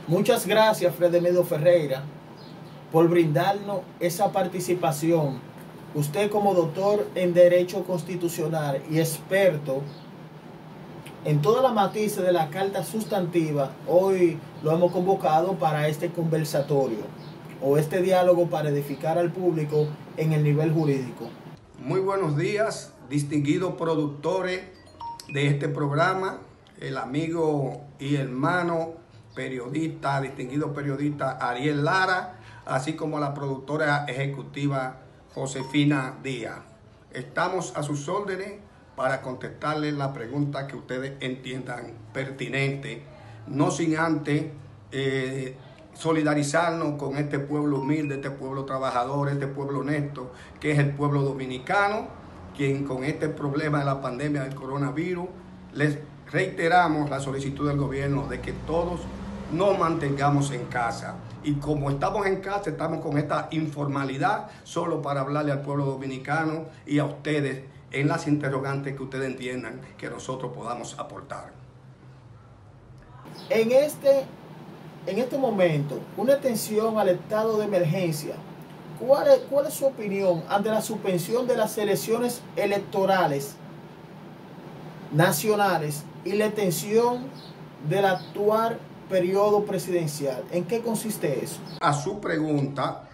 Muchas gracias, Fredemedo Ferreira, por brindarnos esa participación. Usted, como doctor en Derecho Constitucional y experto en todas las matices de la Carta Sustantiva, hoy lo hemos convocado para este conversatorio o este diálogo para edificar al público en el nivel jurídico. Muy buenos días, distinguidos productores de este programa, el amigo y hermano periodista, distinguido periodista Ariel Lara, así como la productora ejecutiva Josefina Díaz. Estamos a sus órdenes para contestarles la pregunta que ustedes entiendan pertinente, no sin antes solidarizarnos con este pueblo humilde, este pueblo trabajador, este pueblo honesto, que es el pueblo dominicano, quien con este problema de la pandemia del coronavirus, les reiteramos la solicitud del gobierno de que todos nos mantengamos en casa. Y como estamos en casa, estamos con esta informalidad solo para hablarle al pueblo dominicano y a ustedes en las interrogantes que ustedes entiendan que nosotros podamos aportar. En este momento, una atención al estado de emergencia. ¿Cuál es su opinión ante la suspensión de las elecciones electorales nacionales y la extensión del actual periodo presidencial? ¿En qué consiste eso? A su pregunta,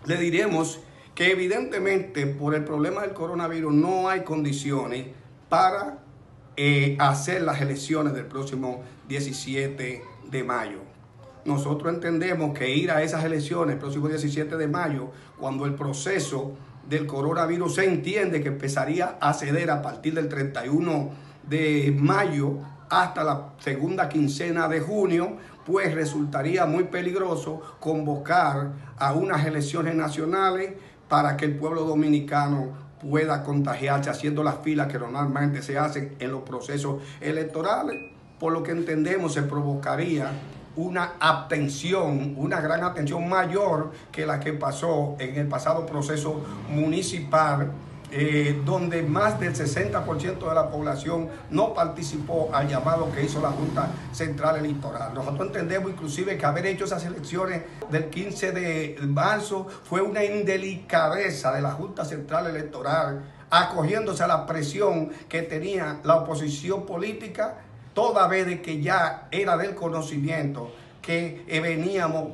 le diremos que evidentemente por el problema del coronavirus no hay condiciones para hacer las elecciones del próximo 17 de mayo. Nosotros entendemos que ir a esas elecciones el próximo 17 de mayo, cuando el proceso del coronavirus se entiende que empezaría a ceder a partir del 31 de mayo hasta la segunda quincena de junio, pues resultaría muy peligroso convocar a unas elecciones nacionales para que el pueblo dominicano pueda contagiarse haciendo las filas que normalmente se hacen en los procesos electorales. Por lo que entendemos se provocaría una abstención, una gran abstención mayor que la que pasó en el pasado proceso municipal, donde más del 60% de la población no participó al llamado que hizo la Junta Central Electoral. Nosotros entendemos inclusive que haber hecho esas elecciones del 15 de marzo fue una indelicadeza de la Junta Central Electoral, acogiéndose a la presión que tenía la oposición política, toda vez de que ya era del conocimiento que veníamos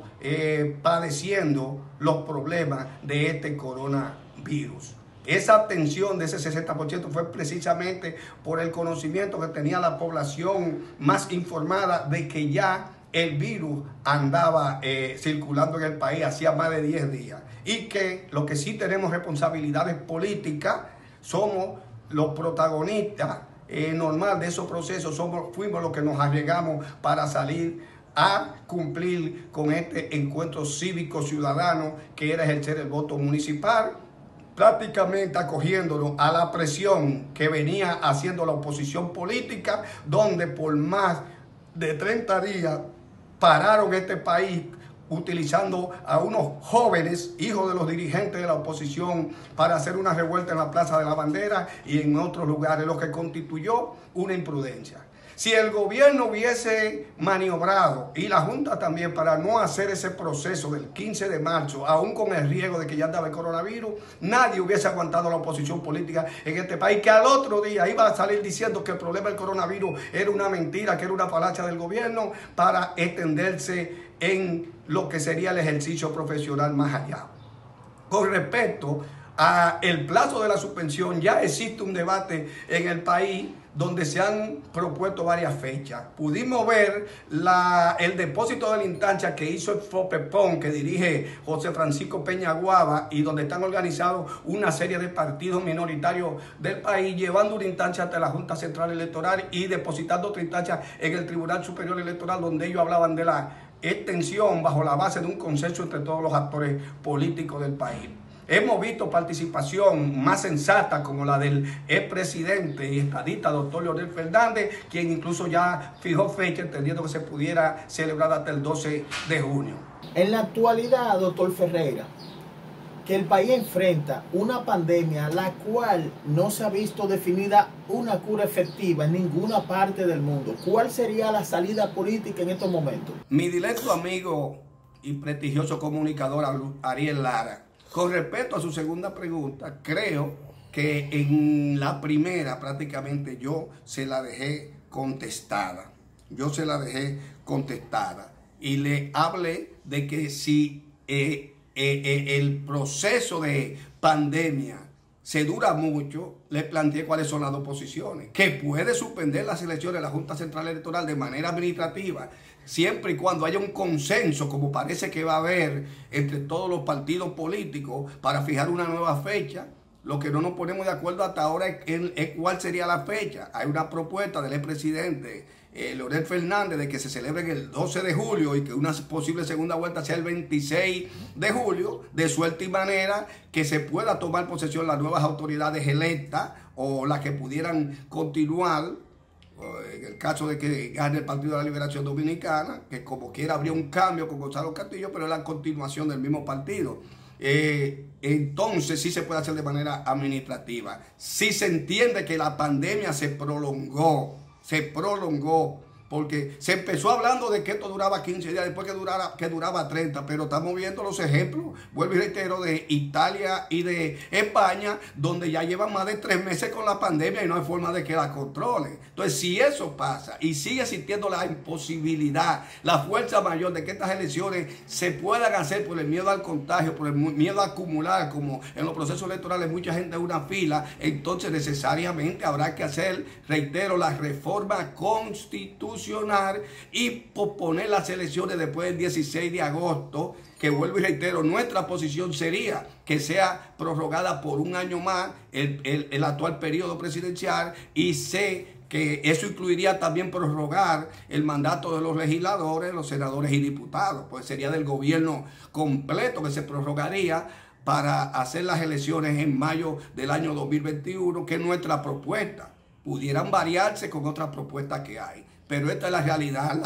padeciendo los problemas de este coronavirus. Esa abstención de ese 60% fue precisamente por el conocimiento que tenía la población más informada de que ya el virus andaba circulando en el país hacía más de 10 días. Y que lo que sí tenemos responsabilidades políticas, somos los protagonistas normal de esos procesos, fuimos los que nos arriesgamos para salir a cumplir con este encuentro cívico ciudadano que era ejercer el voto municipal, prácticamente acogiéndonos a la presión que venía haciendo la oposición política, donde por más de 30 días pararon este país utilizando a unos jóvenes, hijos de los dirigentes de la oposición, para hacer una revuelta en la Plaza de la Bandera y en otros lugares, lo que constituyó una imprudencia. Si el gobierno hubiese maniobrado y la Junta también para no hacer ese proceso del 15 de marzo, aún con el riesgo de que ya andaba el coronavirus, nadie hubiese aguantado la oposición política en este país, que al otro día iba a salir diciendo que el problema del coronavirus era una mentira, que era una falacia del gobierno, para extenderse en lo que sería el ejercicio profesional más allá. Con respecto al plazo de la suspensión, ya existe un debate en el país donde se han propuesto varias fechas. Pudimos ver el depósito de la instancia que hizo el FOPEPON, que dirige José Francisco Peñaguaba, y donde están organizados una serie de partidos minoritarios del país, llevando una instancia ante la Junta Central Electoral y depositando otra instancia en el Tribunal Superior Electoral, donde ellos hablaban de la extensión bajo la base de un consenso entre todos los actores políticos del país. Hemos visto participación más sensata como la del expresidente y estadista doctor Leonel Fernández, quien incluso ya fijó fecha entendiendo que se pudiera celebrar hasta el 12 de junio. En la actualidad, doctor Ferreira, que el país enfrenta una pandemia la cual no se ha visto definida una cura efectiva en ninguna parte del mundo. ¿Cuál sería la salida política en estos momentos? Mi directo amigo y prestigioso comunicador Ariel Lara, con respecto a su segunda pregunta, creo que en la primera prácticamente yo se la dejé contestada. Y le hablé de que si el proceso de pandemia se dura mucho, le planteé cuáles son las dos posiciones. Que puede suspender las elecciones de la Junta Central Electoral de manera administrativa, siempre y cuando haya un consenso, como parece que va a haber entre todos los partidos políticos, para fijar una nueva fecha. Lo que no nos ponemos de acuerdo hasta ahora es cuál sería la fecha. Hay una propuesta del expresidente Leonel Fernández de que se celebre el 12 de julio y que una posible segunda vuelta sea el 26 de julio, de suerte y manera que se pueda tomar posesión las nuevas autoridades electas o las que pudieran continuar, en el caso de que gane el Partido de la Liberación Dominicana, que como quiera habría un cambio con Gonzalo Castillo, pero es la continuación del mismo partido. Entonces sí se puede hacer de manera administrativa. Si se entiende que la pandemia se prolongó, porque se empezó hablando de que esto duraba 15 días, después que duraba 30, pero estamos viendo los ejemplos, vuelvo y reitero, de Italia y de España, donde ya llevan más de 3 meses con la pandemia y no hay forma de que la controlen. Entonces, si eso pasa y sigue existiendo la imposibilidad, la fuerza mayor de que estas elecciones se puedan hacer por el miedo al contagio, por el miedo a acumular, como en los procesos electorales mucha gente en una fila, entonces necesariamente habrá que hacer, reitero, la reforma constitucional y posponer las elecciones después del 16 de agosto, que vuelvo y reitero, nuestra posición sería que sea prorrogada por un año más el actual periodo presidencial, y sé que eso incluiría también prorrogar el mandato de los legisladores, los senadores y diputados, pues sería del gobierno completo que se prorrogaría para hacer las elecciones en mayo del año 2021, que es nuestra propuesta. Pudieran variarse con otras propuestas que hay, pero esta es la realidad.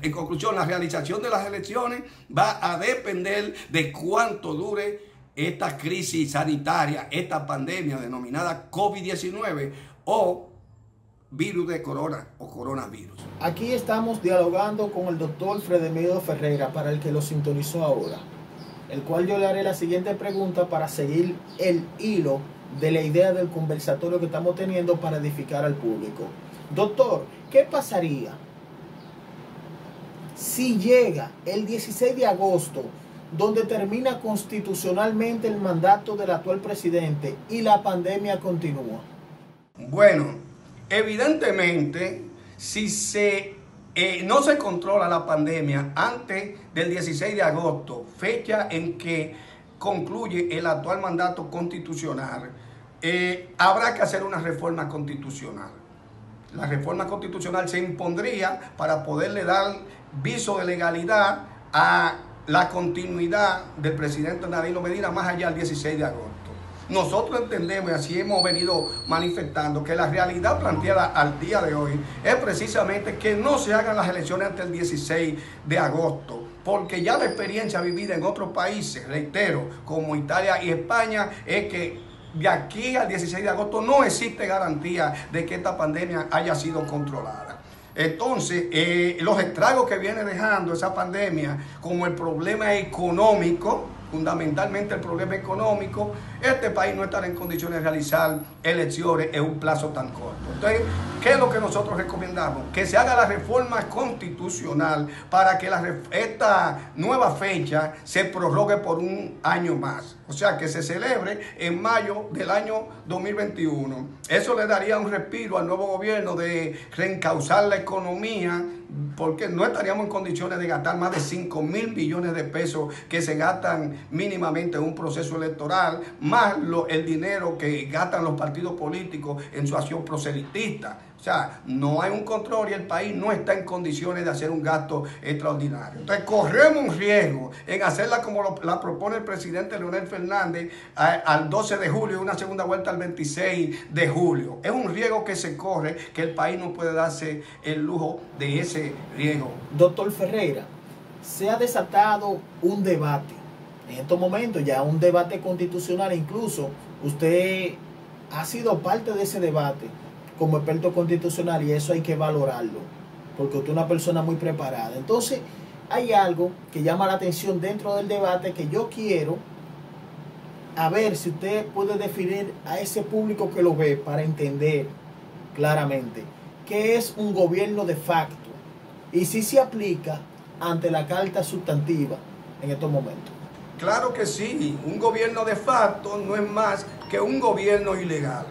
En conclusión, la realización de las elecciones va a depender de cuánto dure esta crisis sanitaria, esta pandemia denominada COVID-19 o virus de corona o coronavirus. Aquí estamos dialogando con el doctor Fredemido Ferreira, para el que lo sintonizó ahora, el cual yo le haré la siguiente pregunta para seguir el hilo de la idea del conversatorio que estamos teniendo para edificar al público. Doctor, ¿qué pasaría si llega el 16 de agosto, donde termina constitucionalmente el mandato del actual presidente y la pandemia continúa? Bueno, evidentemente, si no se controla la pandemia antes del 16 de agosto, fecha en que concluye el actual mandato constitucional, habrá que hacer una reforma constitucional. La reforma constitucional se impondría para poderle dar viso de legalidad a la continuidad del presidente Danilo Medina más allá del 16 de agosto. Nosotros entendemos, y así hemos venido manifestando, que la realidad planteada al día de hoy es precisamente que no se hagan las elecciones antes del 16 de agosto, porque ya la experiencia vivida en otros países, reitero, como Italia y España, es que de aquí al 16 de agosto no existe garantía de que esta pandemia haya sido controlada. Entonces, los estragos que viene dejando esa pandemia, como el problema económico, fundamentalmente el problema económico, este país no estará en condiciones de realizar elecciones en un plazo tan corto. Entonces, ¿qué es lo que nosotros recomendamos? Que se haga la reforma constitucional para que esta nueva fecha se prorrogue por un año más. O sea, que se celebre en mayo del año 2021. Eso le daría un respiro al nuevo gobierno de reencauzar la economía, porque no estaríamos en condiciones de gastar más de 5.000 billones de pesos que se gastan mínimamente en un proceso electoral, más el dinero que gastan los partidos políticos en su acción proselitista. O sea, no hay un control y el país no está en condiciones de hacer un gasto extraordinario. Entonces, corremos un riesgo en hacerla como la propone el presidente Leonel Fernández al 12 de julio y una segunda vuelta al 26 de julio. Es un riesgo que se corre, que el país no puede darse el lujo de ese riesgo. Doctor Ferreira, se ha desatado un debate en estos momentos, ya un debate constitucional, incluso usted ha sido parte de ese debate como experto constitucional, y eso hay que valorarlo, porque usted es una persona muy preparada. Entonces, hay algo que llama la atención dentro del debate que yo quiero a ver si usted puede definir a ese público que lo ve para entender claramente qué es un gobierno de facto y si se aplica ante la Carta Sustantiva en estos momentos. Claro que sí, un gobierno de facto no es más que un gobierno ilegal.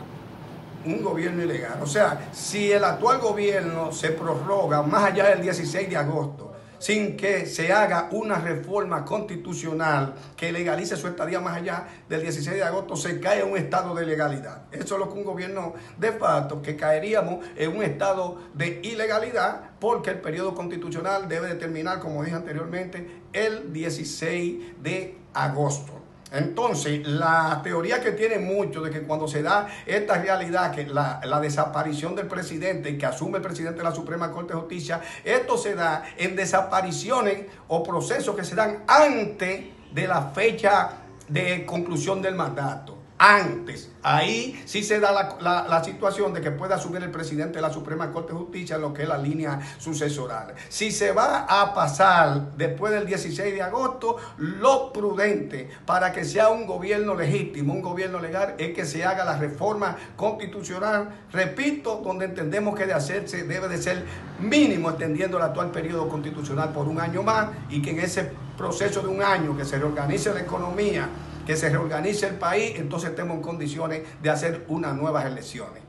Un gobierno ilegal. O sea, si el actual gobierno se prorroga más allá del 16 de agosto, sin que se haga una reforma constitucional que legalice su estadía más allá del 16 de agosto, se cae en un estado de ilegalidad. Eso es lo que un gobierno de facto, que caeríamos en un estado de ilegalidad, porque el periodo constitucional debe de terminar, como dije anteriormente, el 16 de agosto. Entonces, la teoría que tienen muchos de que cuando se da esta realidad, que la desaparición del presidente y que asume el presidente de la Suprema Corte de Justicia, esto se da en desapariciones o procesos que se dan antes de la fecha de conclusión del mandato. Antes, ahí sí se da la situación de que pueda asumir el presidente de la Suprema Corte de Justicia en lo que es la línea sucesoral. Si se va a pasar después del 16 de agosto, lo prudente para que sea un gobierno legítimo, un gobierno legal, es que se haga la reforma constitucional, repito, donde entendemos que de hacerse debe de ser mínimo, extendiendo el actual periodo constitucional por un año más, y que en ese proceso de un año que se reorganice la economía, que se reorganice el país, entonces estemos en condiciones de hacer unas nuevas elecciones.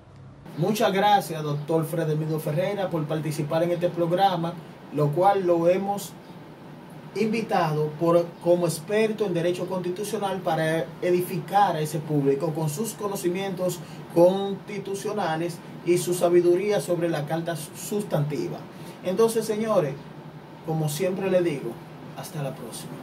Muchas gracias, doctor Fredemiro Ferreira, por participar en este programa, lo cual lo hemos invitado como experto en derecho constitucional para edificar a ese público con sus conocimientos constitucionales y su sabiduría sobre la Carta Sustantiva. Entonces, señores, como siempre le digo, hasta la próxima.